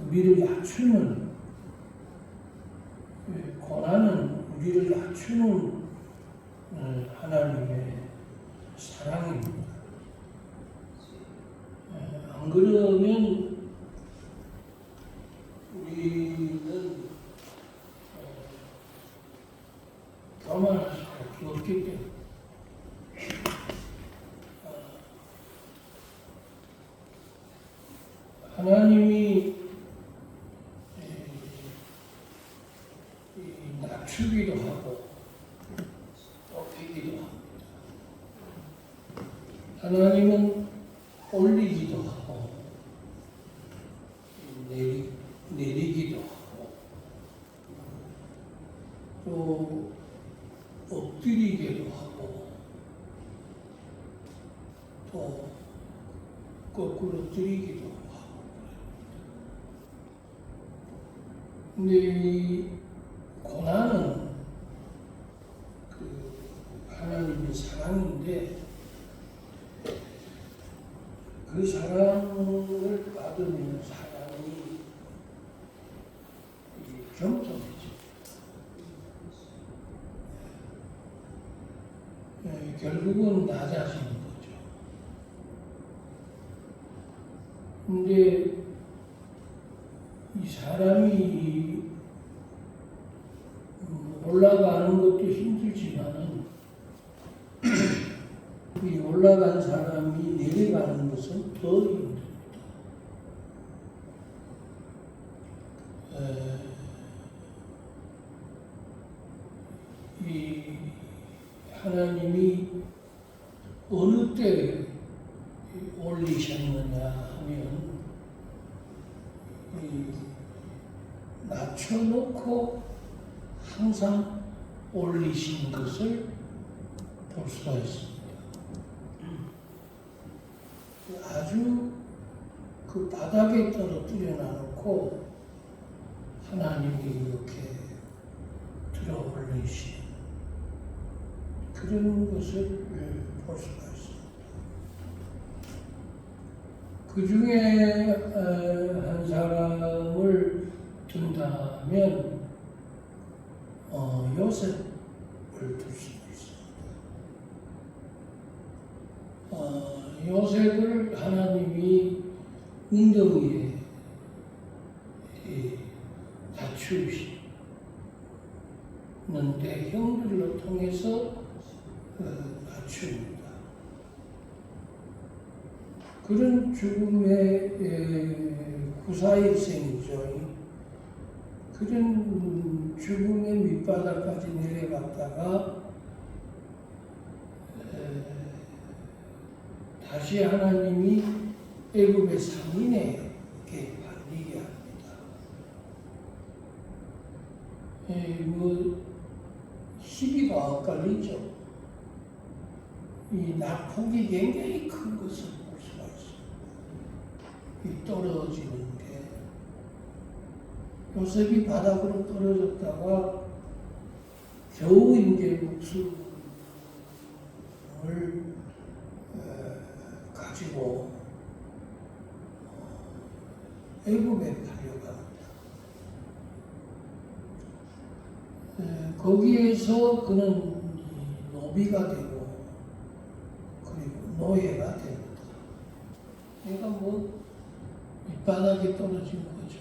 우리를 낮추는, 고난은 우리를 낮추는 하나님의 사랑입니다. 안 그러면 우리는 교만할 수밖에 없기 때문에 하나님이 낮추기도 하고 높이기도 합니다. 하나님은 올리기도 하고 내리기도 하고 또 엎드리기도 하고 또 거꾸로 들이기도 하고. 근데 이 고난은 하나님의 사랑인데 그 사랑을 받으면 사랑이 겸손해집니다. 결국은 낮아지는 거죠. 근데 이 사람이 올라가는 것도 힘들지만은 이 올라간 사람이 내려가는 것은 더 힘듭니다. 이 하나님이 어느 때 올리셨느냐 하면 낮춰놓고 항상 올리신 것을 볼 수가 있습니다. 아주 그 바닥에 떨어뜨려 놔놓고 하나님이 이렇게 들어 올리신 그런 것을 볼 수가 있습니다. 그 중에 한 사람을 든다면 요셉을 들 수가 있습니다. 요셉을 하나님이 웅덩이에 낮추시는데 형들로 통해서 낮춥니다. 그런 죽음의 구사일생이죠. 그런 죽음의 밑바닥까지 내려갔다가 다시 하나님이 애굽의 상인에게 팔리게 합니다. 시비가 엇갈리죠. 이 낙폭이 굉장히 큰 것을 볼 수가 있습니다. 이 떨어지는 게 요셉이 바닥으로 떨어졌다가 겨우 이제 목숨을 가지고 애굽에 달려갑니다. 거기에서 그는 노비가 되고 그리고 노예가 됩니다. 얘가 밑바닥에 떨어진 거죠.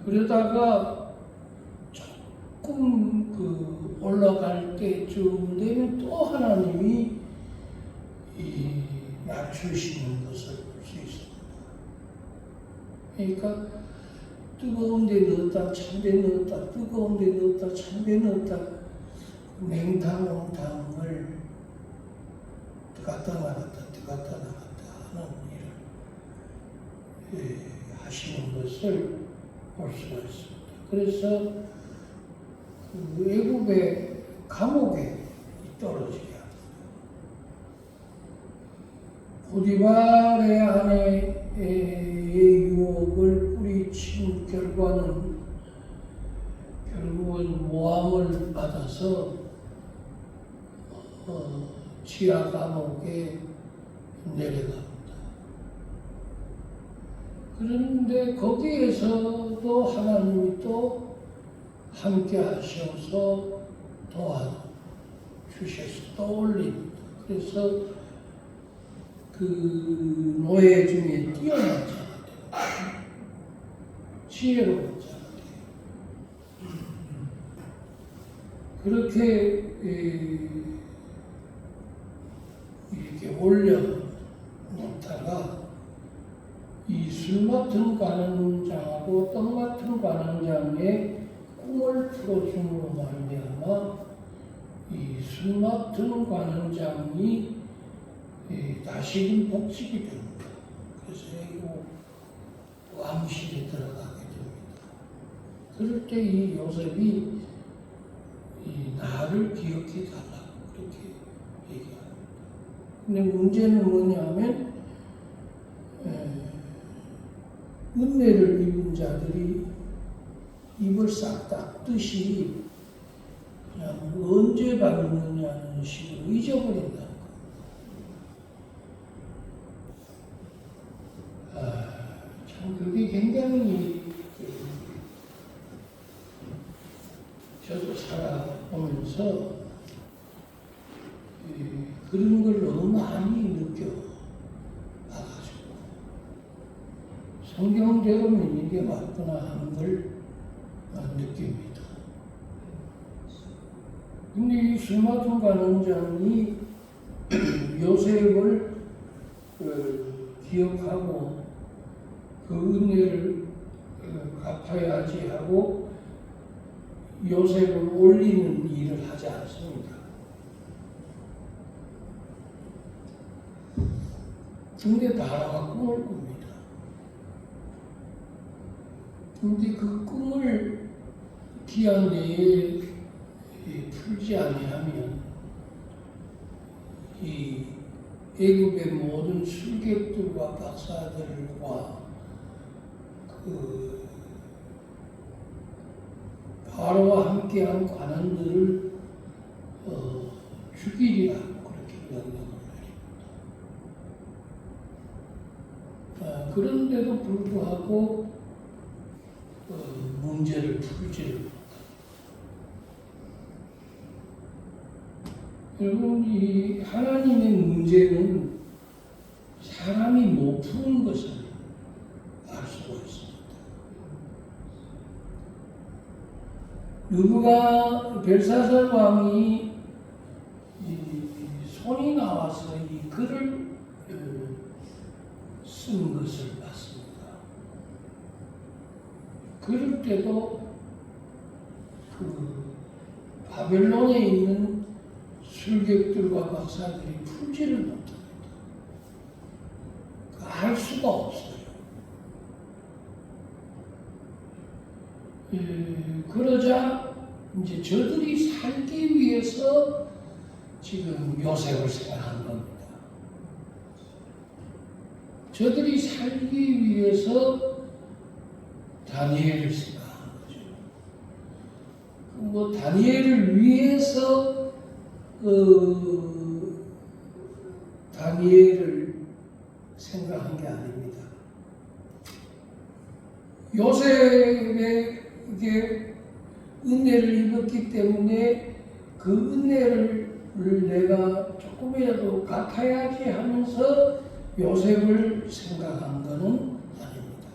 그러다가 조금 올라갈 때쯤 되면 또 하나님이 낮추시는 것을 볼 수 있습니다. 그러니까 뜨거운 데 넣었다 찬데 넣었다 뜨거운 데 넣었다 찬데 넣었다 냉탕 온탕을 들어갔다 나갔다 하는 일을 하시는 것을 볼 수가 있습니다. 그래서 그 애굽의 감옥에 떨어지게 합니다. 보디발의 아내의 유혹을 뿌리친 결과는 결국은 모함을 받아서 지하 감옥에 내려갑니다. 그런데 거기에서도 하나님이 또 함께 하셔서 도와주셔서 떠올립니다. 그래서 그 노예 중에 뛰어난 자가 돼요. 지혜로운 자가 돼요. 그렇게 이렇게 올려놓다가 이 술 맡은 관원장하고 떡 맡은 관원장의 꿈을 풀어줌으로 말미암아 이 술 맡은 관원장이 다시금 복직이 됩니다. 그래서 왕실에 들어가게 됩니다. 그럴 때 이 요셉이 나를 기억해 달라고 그렇게 얘기합니다. 근데 문제는 뭐냐면 은혜를 입은 자들이 입을 싹 닦듯이 그냥 언제 받느냐는 식으로 잊어버린다는 거예요. 참 그게 굉장히 저도 살아보면서 그런 걸 너무 많이 느껴봐가지고 성경대로면 이게 맞구나 하는 걸 느낍니다. 근데 이 술 맡은 관원장이 요셉을 기억하고 그 은혜를 갚아야지 하고 요셉을 올리는 일을 하지 않습니다. 근데 바로가 꿈을 꿉니다. 근데 그 꿈을 기한 내에 풀지 아니하면 이 애굽의 모든 술객들과 박사들과 그 바로와 함께한 관원들을 죽이리라 그렇게 명령을 내립니다. 그런데도 불구하고 문제를 풀지를 못합니다. 여러분, 이 하나님의 문제는 사람이 못 푸는 것을 알 수가 있습니다. 누가 벨사살 왕이 손이 나와서 이 글을 쓴 것을 봤습니다. 그럴 때도 그 바벨론에 있는 술객들과 박사들이 풀지를 못합니다. 알 수가 없어요. 그러자 이제 저들이 살기 위해서 지금 요셉을 생각한 겁니다. 저들이 살기 위해서 다니엘을 생각한 거죠. 뭐 다니엘을 위해서 다니엘을 생각한 게 아닙니다. 요셉에게 은혜를 입었기 때문에 그 은혜를 내가 조금이라도 갚아야지 하면서 요셉을 생각한 것은 아닙니다.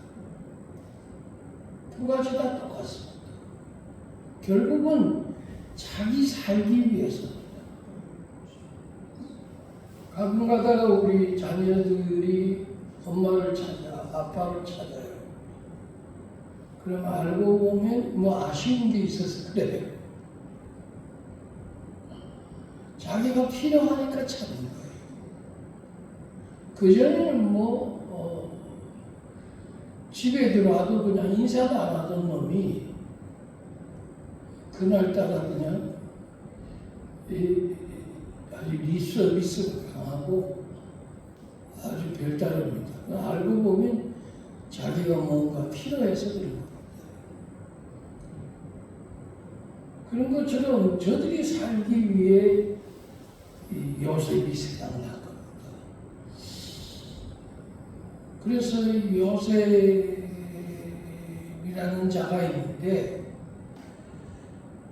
두 가지 다 똑같습니다. 결국은 자기 살기 위해서입니다. 가끔 가다가 우리 자녀들이 엄마를 찾아, 아빠를 찾아요. 그럼 알고 보면 뭐 아쉬운 게 있어서 그래요. 자기가 필요하니까 찾는 거예요. 그전에는 집에 들어와도 그냥 인사도 안 하던 놈이 그날따라 그냥 아주 리서비스가 강하고 아주 별다릅니다. 알고 보면 자기가 뭔가 필요해서 그런 겁니다. 그런 것처럼 저들이 살기 위해 요셉이 생각난 겁니다. 그래서 요셉이라는 자가 있는데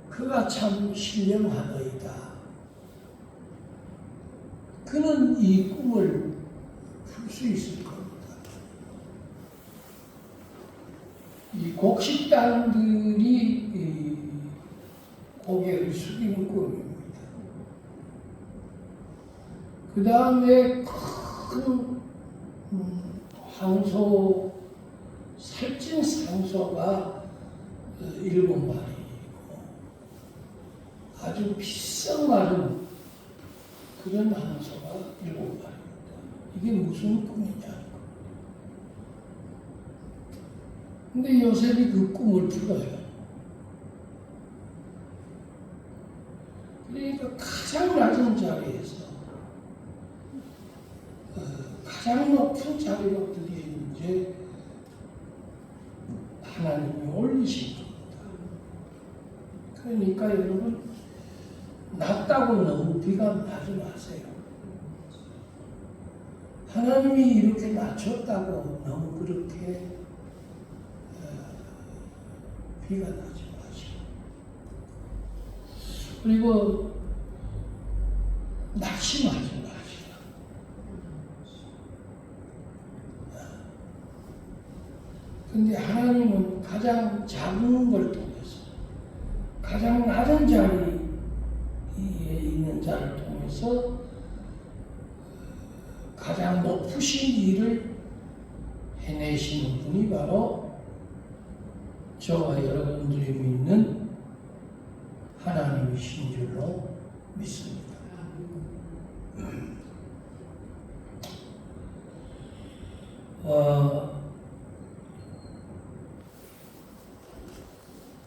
그가 참 신령하더이다. 그는 이 꿈을 풀 수 있을 겁니다. 이 곡식단들이 고개를 숙이는 꿈입니다. 그 다음에 큰 황소, 살찐 상소가 7마리이고 아주 비싼 마른 그런 황소가 7마리입니다. 이게 무슨 꿈이냐? 근데 요셉이 그 꿈을 풀어요. 그러니까 가장 낮은 자리에서 가장 높은 자리로 이제 하나님이 올리신 겁니다. 그러니까 여러분 낮다고 너무 비관하지 마세요. 하나님이 이렇게 낮췄다고 너무 그렇게 비관하지 마시고, 그리고 낙심하지 마시고. 근데 하나님은 가장 작은 걸 통해서, 가장 낮은 자리에 있는 자를 통해서 가장 높으신 일을 해내시는 분이 바로 저와 여러분들이 믿는 하나님이신 줄로 믿습니다.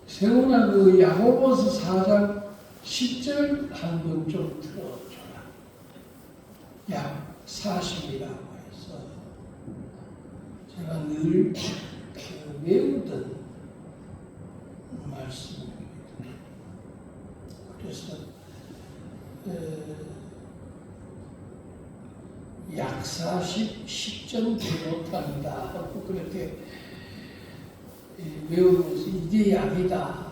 세훈아, 그 야고보서 4장 10절 한번 좀 들어줘라. 약 40이라고 해서 제가 늘 외우던 말씀입니다. 그래서 약 40, 10점 비롯한다 하고 그렇게 외우면서 이게 약이다.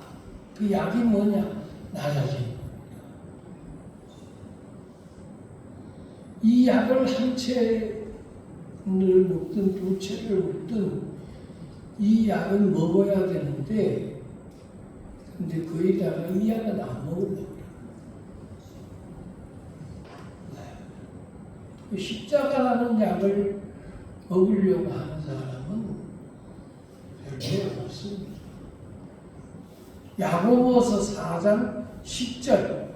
그 약이 뭐냐? 낮아지는 겁니다. 이 약을 한 채를 먹든 두 채를 먹든 이 약을 먹어야 되는데, 근데 거기다가 이 약은 안 먹으려고 그래요. 십자가라는 약을 먹으려고 하는 사람은 별로 없습니다. 야고보서 4장 10절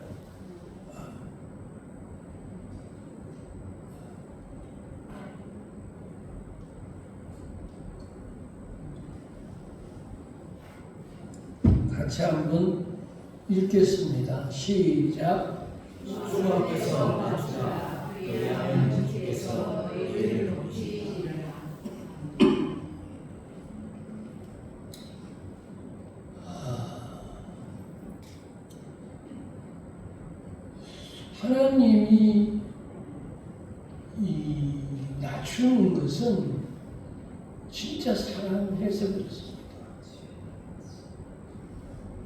같이 한번 읽겠습니다. 시작. 주께서 맞으라. 왜냐하면 주께서 너희를 높이시리라. 하나님이 이 낮추는 것은 진짜 사랑해서 그렇습니다.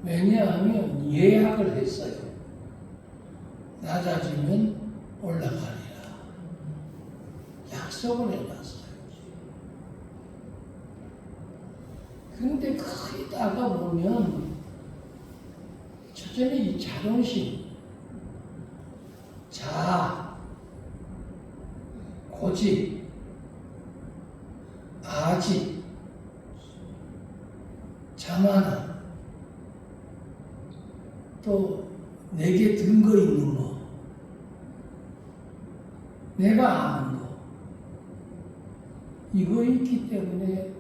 왜냐하면 예약을 했어요. 낮아지면 올라가리라. 약속을 해놨어요. 근데 거기다가 보면 첫째는 이 자존심, 자아, 고집, 아집, 자만함, 또 내게 근거 있는 거, 내가 아는 거, 이거 있기 때문에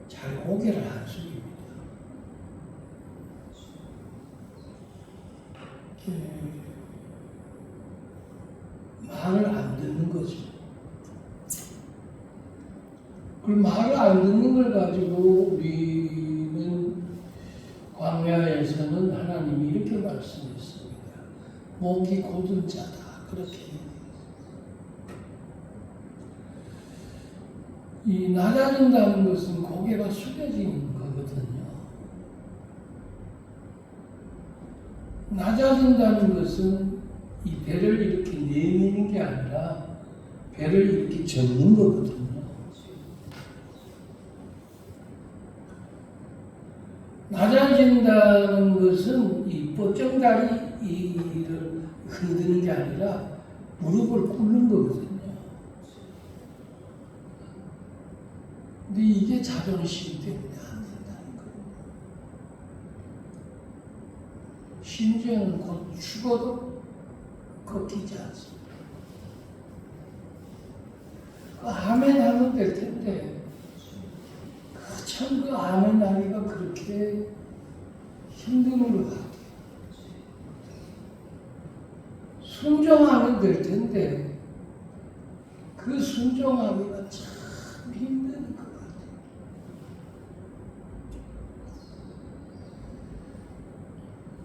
잘 고개를 안 숙입니다. 말을 안 듣는 거죠. 그 말을 안 듣는 걸 가지고 우리는 광야에서는 하나님이 이렇게 말씀했습니다. 목이 곧은 자다. 그렇게. 이 낮아진다는 것은 고개가 숙여진 거거든요. 낮아진다는 것은 이 배를 이렇게 내미는 게 아니라 배를 이렇게 젓는 거거든요. 낮아진다는 것은 이 뻗정다리를 흔드는 게 아니라 무릎을 꿇는 거거든요. 근데 이게 자존심 때문에 안 된다는 거예요. 심지어는 곧 죽어도 꺾이지 않습니다. 아멘 하면 될 텐데 참 그 아멘 하기가 그렇게 힘든 것 같아요. 순종하면 될 텐데 그 순종하기가 참 힘든 것 같아요.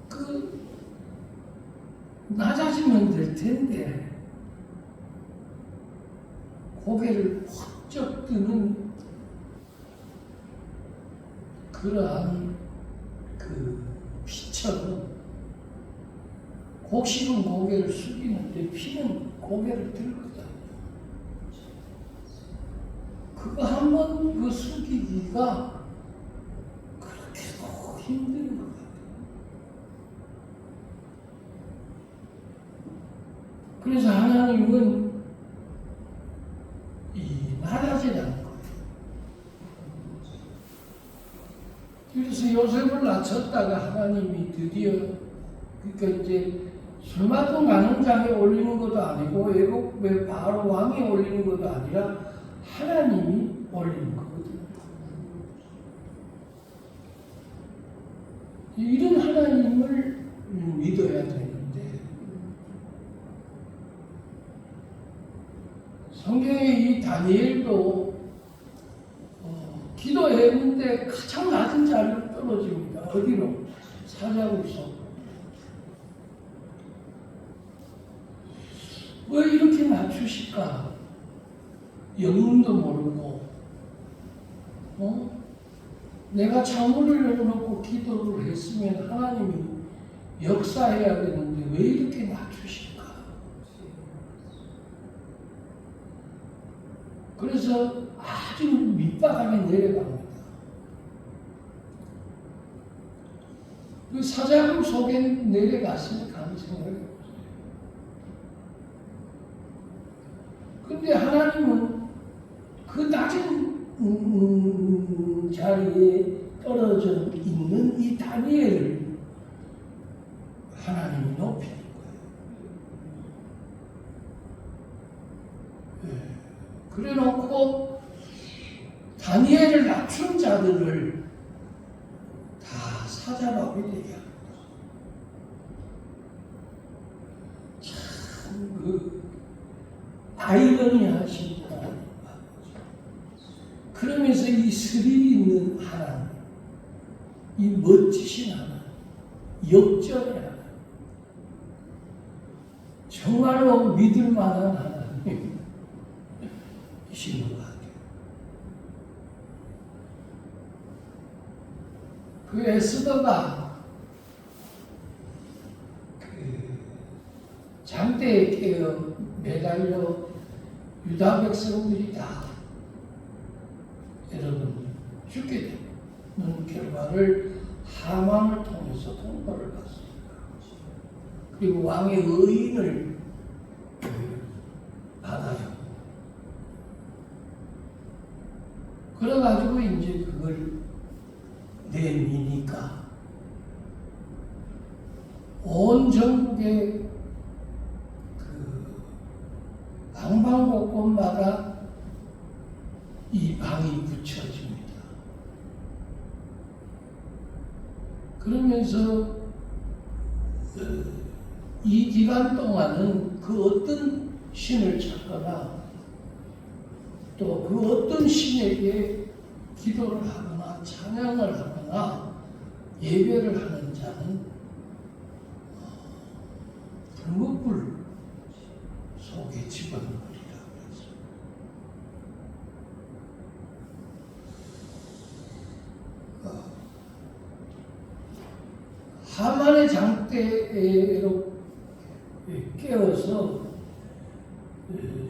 그 낮아지면 될 텐데 고개를 쩍 드는 그러한 그 피처럼 곡식은 고개를 숙이는데 피는 고개를 들거든요. 그거 한번 그 숙이기가 그렇게 너무 힘든 것 같아요. 그래서 하나님은 이 낮아지라는 거예요. 그래서 요셉을 낮췄다가 하나님이 드디어 그러니까 이제 술 맡은 가늠장에 올리는 것도 아니고 애국의 바로 왕에 올리는 것도 아니라 하나님이 올리는 거거든요. 이런 하나님을 믿어야 되는데 성경에 이 다니엘도 기도했는데 가장 낮은 자리로 떨어집니다. 어디로? 사자굴. 왜 이렇게 낮추실까? 영문도 모르고 내가 창문을 열어놓고 기도를 했으면 하나님이 역사해야 되는데 왜 이렇게 낮추실까? 그래서 아주 밑바닥에 내려갑니다. 그 사자굴 속에 내려갔으니까 하는 생각이 근데 하나님은 그 낮은 자리에 떨어져 있는 이 다니엘을 하나님이 높이는 거예요. 그래 놓고 다니엘을 낮춘 자들을 다 사자밥이 되게 합니다. 참 아이러니하신 하나님. 그러면서 이 스릴 있는 하나님, 이 멋지신 하나님, 역전의 하나님, 정말로 믿을 만한 하나님이신 것 같아요. 그 에스더가 장대에 깨어 매달려 유다 백성들이 다 여러분 죽게 되는 결과를 하만을 통해서 통보를 받습니다. 그리고 왕의 의인을 받아요. 그래가지고 이제 그걸 내미니까 온 전국에 방방곡곡마다 이 방이 붙여집니다. 그러면서 이 기간 동안은 그 어떤 신을 찾거나 또 그 어떤 신에게 기도를 하거나 찬양을 하거나 예배를 하는 자는 불목불 속에 집어넣으리라 그랬습니다. 하만의 장대로 깨워서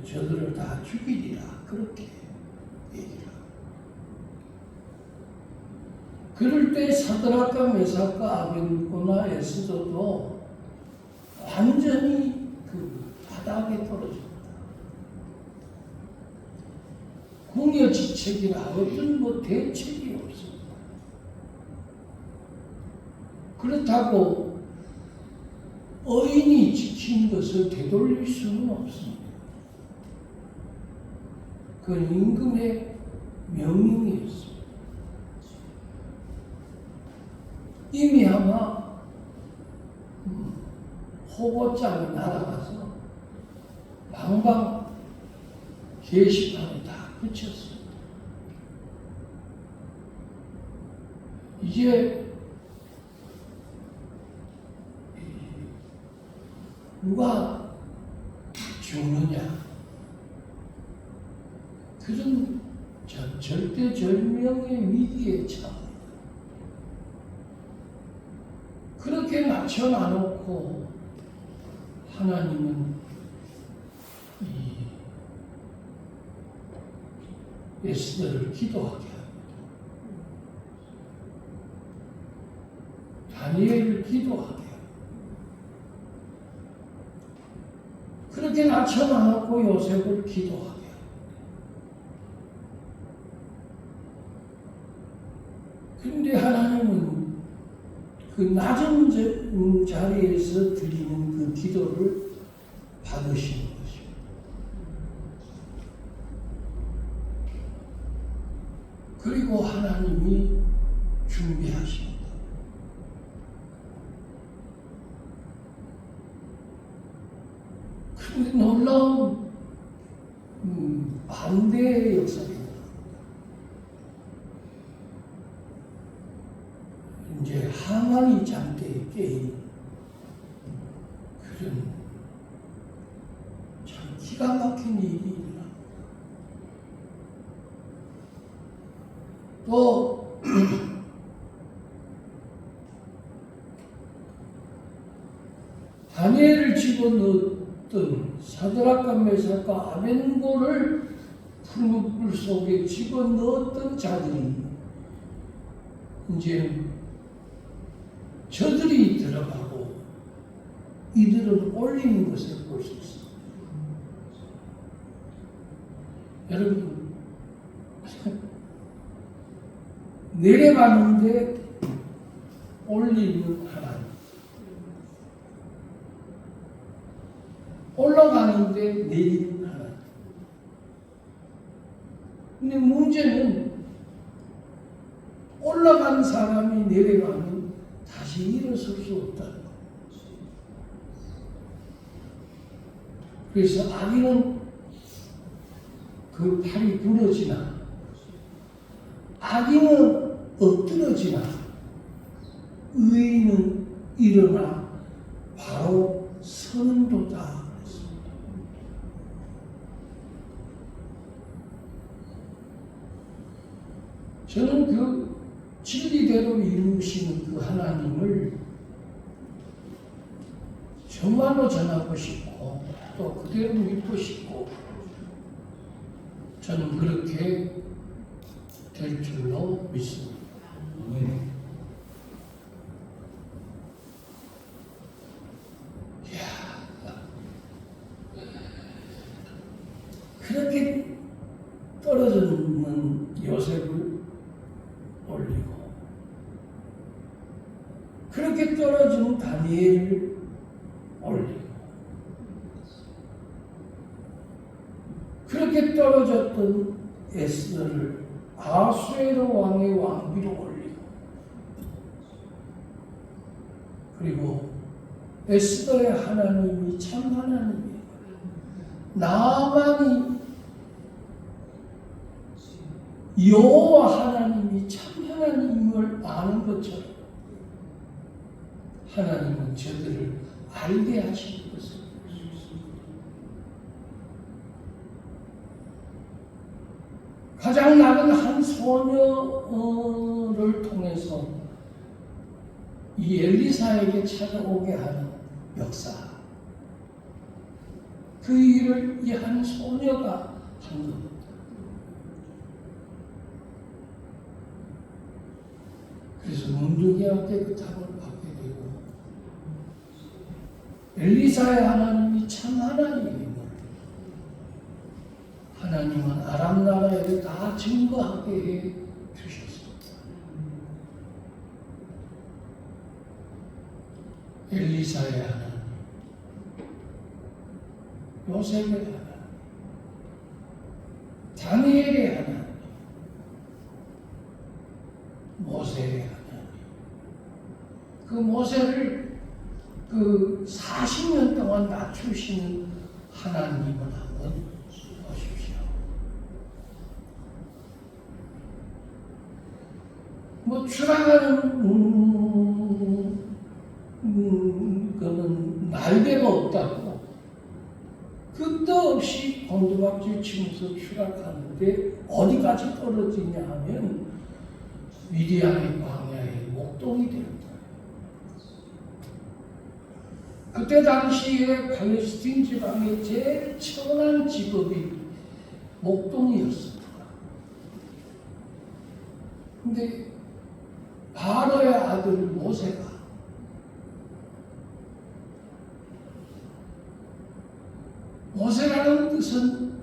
저들을 다 죽이리라 그렇게 얘기를 합니다. 그럴 때 사드락과 메삭과 아벤고나 에스더도 완전히 그 바닥에 떨어집니다. 궁여지책이라 어떤 뭐 대책이 없습니다. 그렇다고 의인이 지킨 것을 되돌릴 수는 없습니다. 그건 임금의 명령이었습니다. 이미 아마 호보장이 날아가서 방방 게시판에 다 붙였습니다. 이제 누가 죽느냐 그런 절대절명의 위기에 처합니다. 그렇게 맞춰놔놓고 하나님은 이 에스더를 기도하게 합니다. 다니엘을 기도하게 합니다. 그렇게 낮춰놔놓고 요셉을 기도하게 합니다. 그런데 하나님은 그 낮은 자리에서 드리는 그 기도를 받으시는 것입니다. 그리고 하나님이 준비하십니다. 그런데 놀라운 반대의 역사입니다. 이제 하만이 잠대에 깨인 그런 참 기가 막힌 일이 일어납니다. 또 다니엘을 집어넣었던 사드락과 메삭과 아벤고를 풀무불 속에 집어넣었던 자들이 이제 저들이 들어가고 이들을 올리는 것을 볼 수 있습니다. 여러분 내려가는데 올리는 하나님, 올라가는데 내리는 하나님. 근데 문제는 올라간 사람이 내려가면 다시 일어설 수 없다는 거예요. 그래서 악인은 그 팔이 부러지나 악인은 엎드러지나 의인은 일어나 바로 서는도다. 저는 그 진리대로 이루시는 그 하나님을 정말로 전하고 싶고 또 그대로 믿고 싶고 저는 그렇게 될 줄로 믿습니다. 그렇게 떨어지는 요셉을 올리고 그렇게 떨어지는 다니엘을 올리고 그렇게 떨어졌던 에스더를 아수에로 왕의 왕비로 올리고 그리고 에스더의 하나님이 참 하나님이에요. 나만이 여호와 하나님이 참 하나님을 아는 것처럼 하나님은 저들을 알게 하시는 것을 볼 수 있습니다. 가장 낮은 한 소녀를 통해서 이 엘리사에게 찾아오게 하는 역사. 그 일을 이 한 소녀가 한 겁니다. 그래서 문둥이한테 그 답을 받게 되고, 엘리사의 하나님이 참 하나님이에요. 하나님은 아람 나라에 다 증거하게 해 주셨습니다. 엘리사의 하나님, 요셉의 하나님, 다니엘의 하나님, 모세의 하나님. 그 모세를 그 40년 동안 낮추시는 하나님을 한번 보십시오. 뭐 추락하는 거는 날개가 없다고 끝도 없이 곤두박질 치면서 추락하는데 어디까지 떨어지냐 하면 미디안의 광야의 목동이 됩니다. 그때 당시에 팔레스틴 지방의 제일 천한 직업이 목동이었습니다. 근데 바로의 아들 모세가 모세라는 뜻은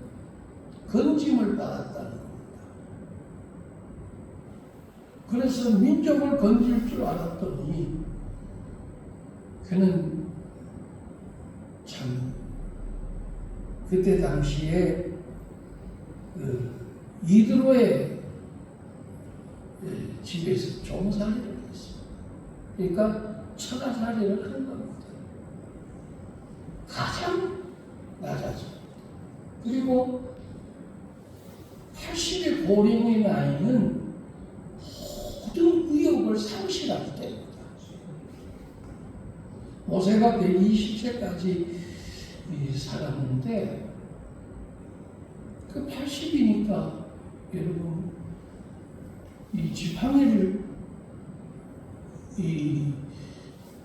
건짐을 받았다는 겁니다. 그래서 민족을 건질 줄 알았더니 그는 참 그때 당시에 이드로의 집에서 종살이를 했습니다. 그러니까 처가살이를 한 겁니다. 가장 낮아져. 그리고 80의 고령의 나이는 모든 의욕을 상실할 때입니다. 모세가 120세까지 살았는데 그 80이니까 여러분 이 지팡이를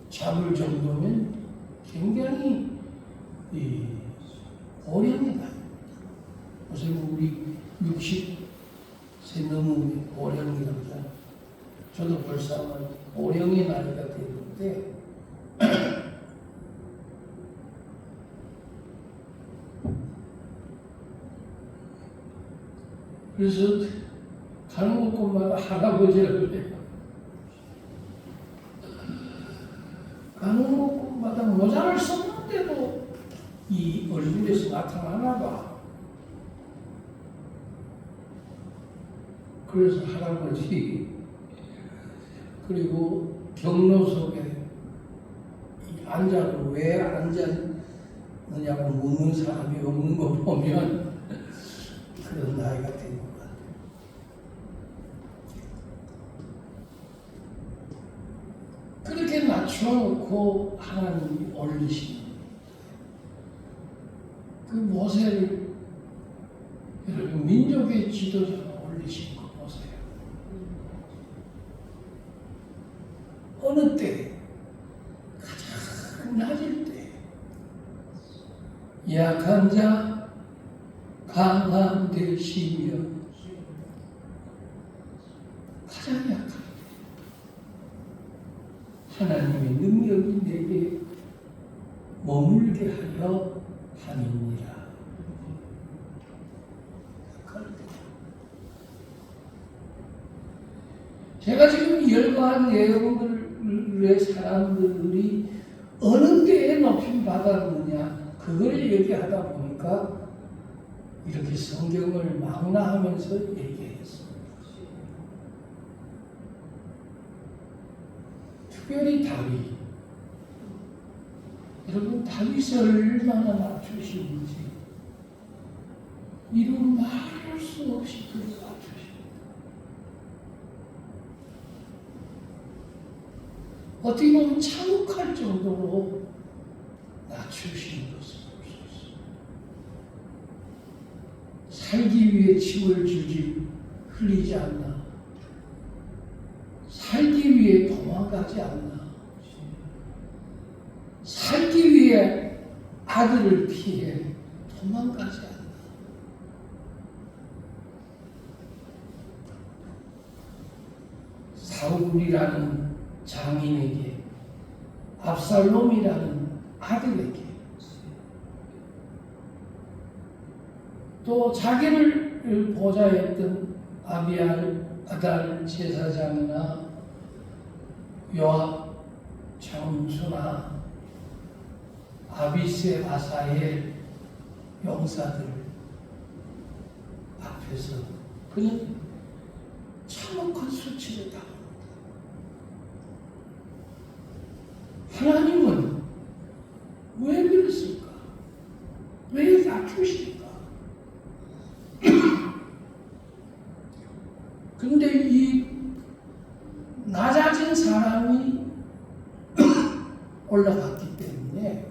잡을 정도면 굉장히 고령이 나입니다. 그래서 우리 60세 넘으면 고령이라고 하잖아요. 저도 벌써 고령의 나이가 되는데 그래서 가는 곳마다 할아버지라고 해요. 가는 곳마다 모자를 썼는데도 이 얼굴에서 나타나나 봐. 그래서 할아버지 그리고 경로 속에 앉아도 왜 앉았느냐고 묻는 사람이 없는 거 보면 그런 나이가 된 것 같아요. 그렇게 낮춰놓고 하나님이 올리신 그 모세를 여러분 민족의 지도자로 올리신 거 보세요. 어느 때 가장 낮을 때 약한 자 강한 되시며 가장 약한 하나님의 능력이 내게 머물게 하려 함이니라. 제가 지금 열거한 내용들의 사람들이 어느 때에 높임 받았느냐 그걸 얘기하다 보니까 이렇게 성경을 망라하면서 얘기했습니다. 특별히 다윗. 여러분 다윗을 얼마나 낮추시는지 이루 말할 수 없이 그를 낮추십니다. 어떻게 보면 참혹할 정도로 낮추신 것은 없었습니다. 살기 위해 침을 흘리지 않나, 살기 위해 도망가지 않나, 아들을 피해 도망가지 않는다. 사울이라는 장인에게, 압살롬이라는 아들에게, 또 자기를 보좌했던 아달 제사장이나 요압 장수나 아비세 아사엘 용사들 앞에서 그는 참혹한 수치를 당합니다. 하나님은 왜 그랬을까? 왜 낮추실까? 근데 이 낮아진 사람이 올라갔기 때문에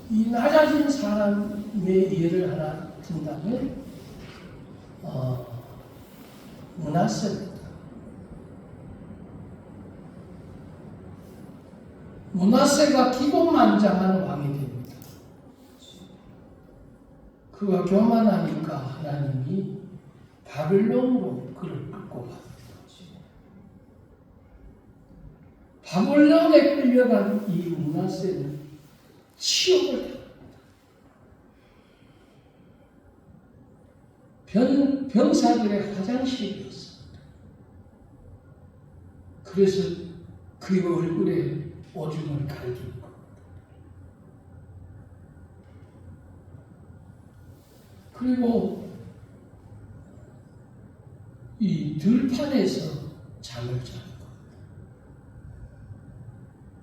이 낮아진 사람의 예를 하나 든다면 므낫세입니다. 므낫세가 기고만장한 왕이 됩니다. 그가 교만하니까 하나님이 바벨론으로 그를 끌고 갑니다. 바벨론에 끌려간 이 므낫세는 치욕을 당합니다. 병사들의 화장실이었습니다. 그래서 그의 얼굴에 오줌을 갈긴 겁니다. 그리고 이 들판에서 잠을 자는 겁니다.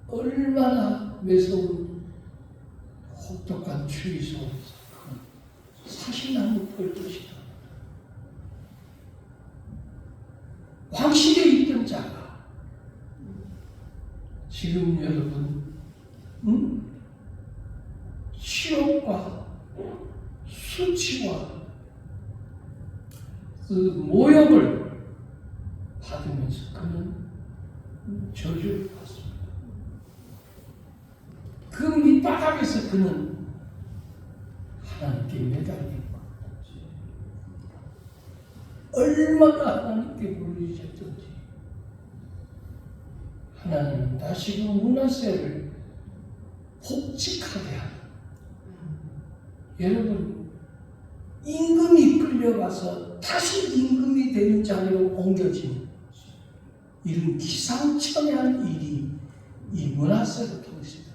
얼마나 매서운 혹독한 추위 속에서 사시나무 펄듯이 왕실에 있던 자가 지금 여러분 치욕과 수치와 그 모욕을 받으면서 그는 저주를 받습니다. 그 밑바닥에서 그는 하나님께 매달린 겁니다. 얼마나 하나님께 물리셨던지 하나님은 다시금 므낫세를 복직하게 하는, 여러분 임금이 끌려가서 다시 임금이 되는 자리로 옮겨진 이런 기상천외한 일이 이 므낫세를 통해서 일어납니다.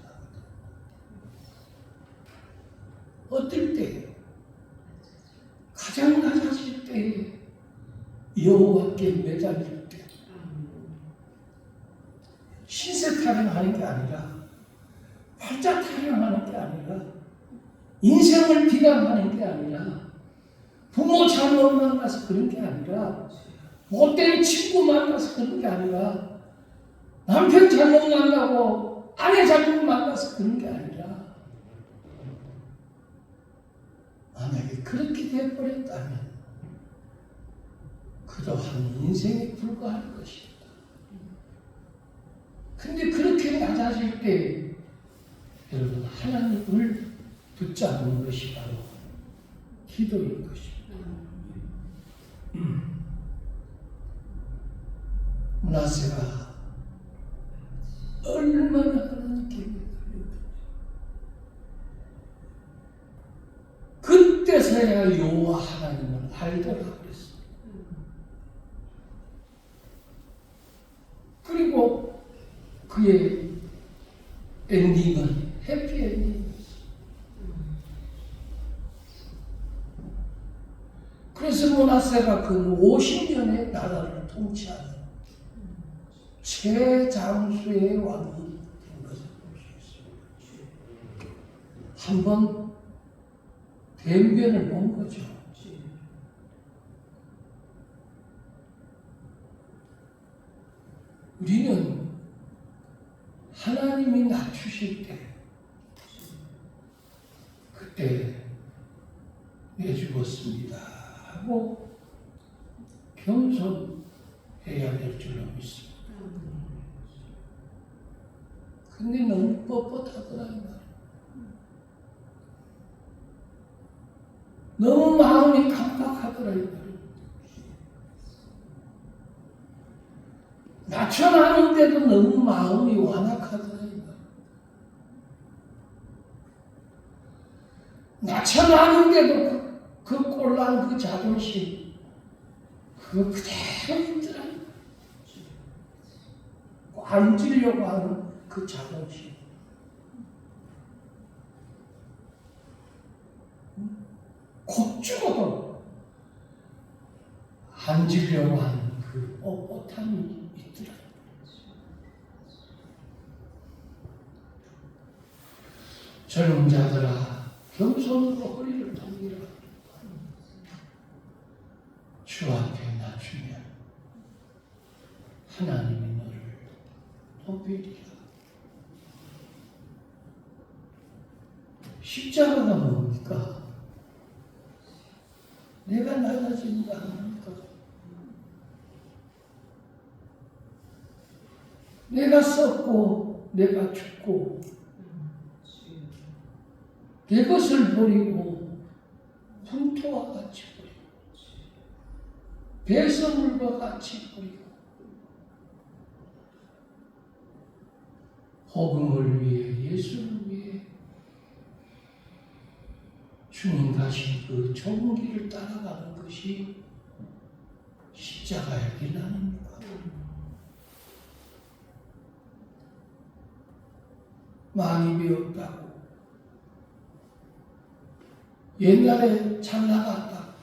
어떨 때? 가장 낮아질 때에 여호와께 매달릴 때, 신세 타령하는 게 아니라, 팔자 타령하는 게 아니라, 인생을 비난하는 게 아니라, 부모 잘못 만나서 그런 게 아니라, 못된 친구 만나서 그런 게 아니라, 남편 잘못 만나고 아내 잘못 만나서 그런 게 아니라, 만약에 그렇게 되어버렸다면 그러한 인생에 불과할 것입니다. 근데 그렇게 낮아질 때 여러분 하나님을 붙잡는 것이 바로 기도인 것입니다. 므낫세가 얼마나 하나님께 매달렸는지 그때서야 여호와 하나님을 알더라 그랬습니다. 그리고 그의 엔딩은 해피엔딩이었어요. 그래서 므낫세가 그 50년의 나라를 통치하는 최장수의 왕이 된 것을 볼 수 있습니다. 한번 대변을 본 거죠. 우리는 하나님이 낮추실 때 그때 내 죽었습니다 하고 겸손해야 될 줄로 믿습니다. 근데 너무 뻣뻣하더라 이 말이에요. 너무 마음이 강박하더라 이 말이에요. 낮춰나는데도 너무 마음이 완악하더라 이 말이에요. 낮춰나는데도 그 꼴랑 그 자존심 그거 그대로 있더라. 앉으려고 하는 그 자존심. 곧 죽어도 앉으려고 하는 그 뻣뻣함이 있더라. 젊은 자들아, 겸손으로 허리를 동이라. 주 앞에 낮추면 하나님이 너를 높이리라. 십자가가 뭡니까? 내가 낮아진다 합니까? 내가 썩고 내가 죽고 내 것을 버리고 분토와 같이 버리고 배설물과 같이 버리고 복음을 위해 예수를 위해 주님 가신 그 좁은 길을 따라가는 것이 십자가의 길 아닙니까? 많이 배웠다고 옛날에 잘 나갔다.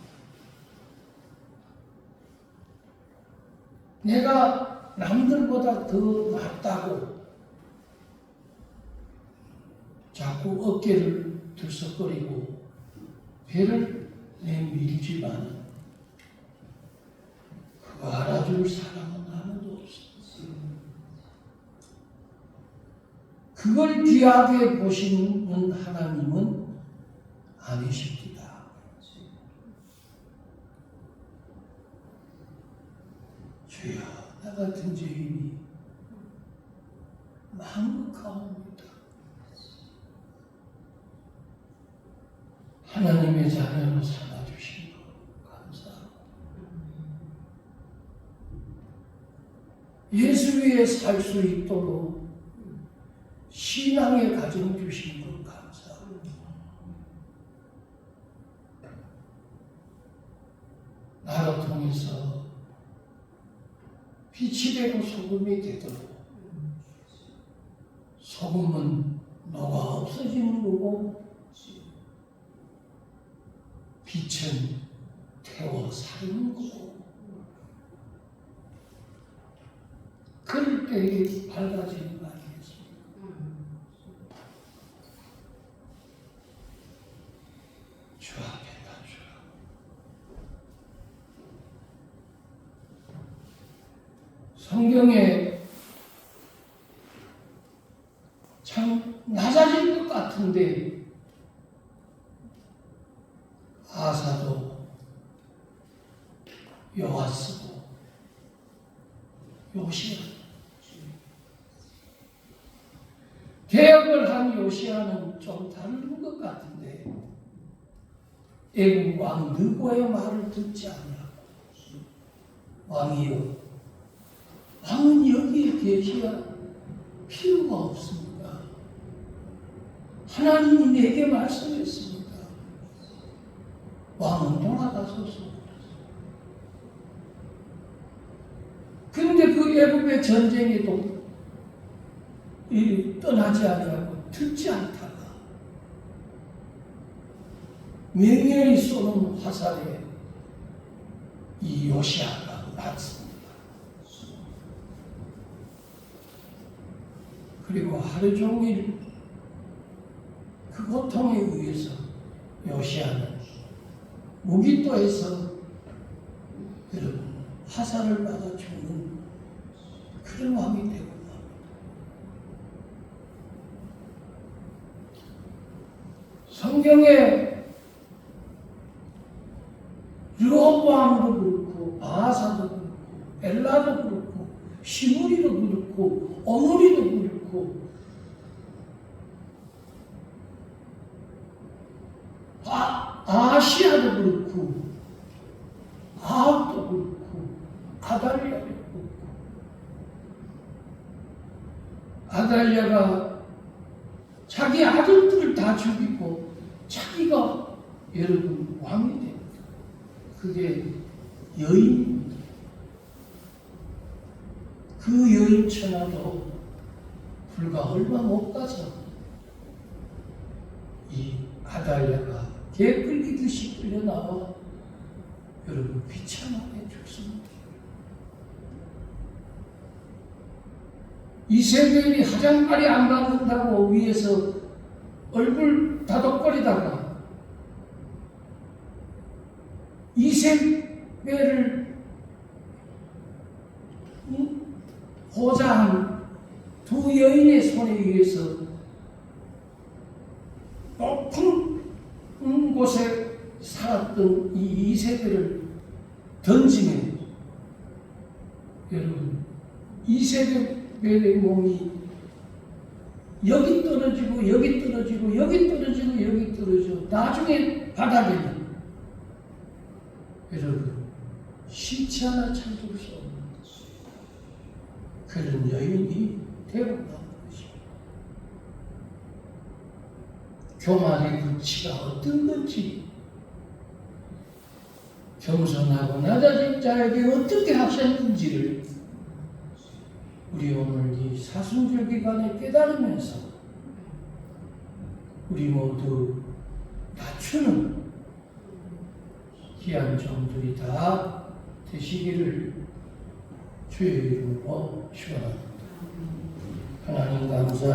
내가 남들보다 더 낫다고 자꾸 어깨를 들썩거리고 배를 내밀지만 그거 알아줄 사람은 아무도 없어. 그걸 귀하게 보시는 하나님은 아니십니다. 주여, 나 같은 죄인이 망극하옵니다. 하나님의 자녀로 삼아주신 것 감사하고 예수 위에 살 수 있도록 신앙의 가정 주신 것 감사하고 나로 통해서 빛이 되고 소금이 되도록 소금은 녹아 없어지는 거고 빛은 태워 사는 거고 그럴 때 밝아지는 거 아니겠습니까? 주 앞에 낮추라. 성경에 참 낮아질 것 같은데 아사도 요아스도 요시야 개혁을 한 요시야는 좀 다른 것 같은데 애국 왕 느고의 말을 듣지 않냐고. 왕이여, 왕은 여기에 계셔야 필요가 없습니다. 하나님이 내게 말씀했습니다. 왕은 돌아가소서. 그런데 그 애굽의 전쟁에도 떠나지 아니하고 듣지 않다가 맹렬히 쏘는 화살에 이 요시야가 맞습니다. 그리고 하루 종일 그 고통에 의해서 요시야는 무기토에서 여러분 화살을 받아 죽는 그런 왕이 되고 납니다. 성경에 르호보암도 그렇고 바하사도 그렇고 엘라도 그렇고 시므리도 그렇고 오므리도 그렇고 아시아도 그렇고 아합도 그렇고 아달랴도 그렇고 아달랴가 자기 아들들을 다 죽이고 자기가 여러분 왕이 됩니다. 그게 여인입니다. 그 여인 천하도 불과 얼마 못 가서 이 아달랴가 개 끌리듯이 끌려나와 여러분 비참하게 죽습니다. 이세벨이 화장발이 안 받는다고 위에서 얼굴 다독거리다가 이세벨을 보좌한 두 여인의 손에 의해서 높은 곳에 살았던 이 이세벨을 던지면 여러분 이세벨의 몸이 여기 떨어지고 여기 떨어지고 여기 떨어지고 여기 떨어지고 나중에 바닥에는 여러분 시체 하나 찾을 수 없는 그런 여인이 되어나온 것입니다. 교만의 근치가 어떤 건지 겸손하고 낮아진 자에게 어떻게 하셨는지를 우리 오늘 이 사순절 기간에 깨달으면서 우리 모두 낮추는 귀한 종들이 다 되시기를 주의 이름으로 축원합니다. 하나님 감사합니다.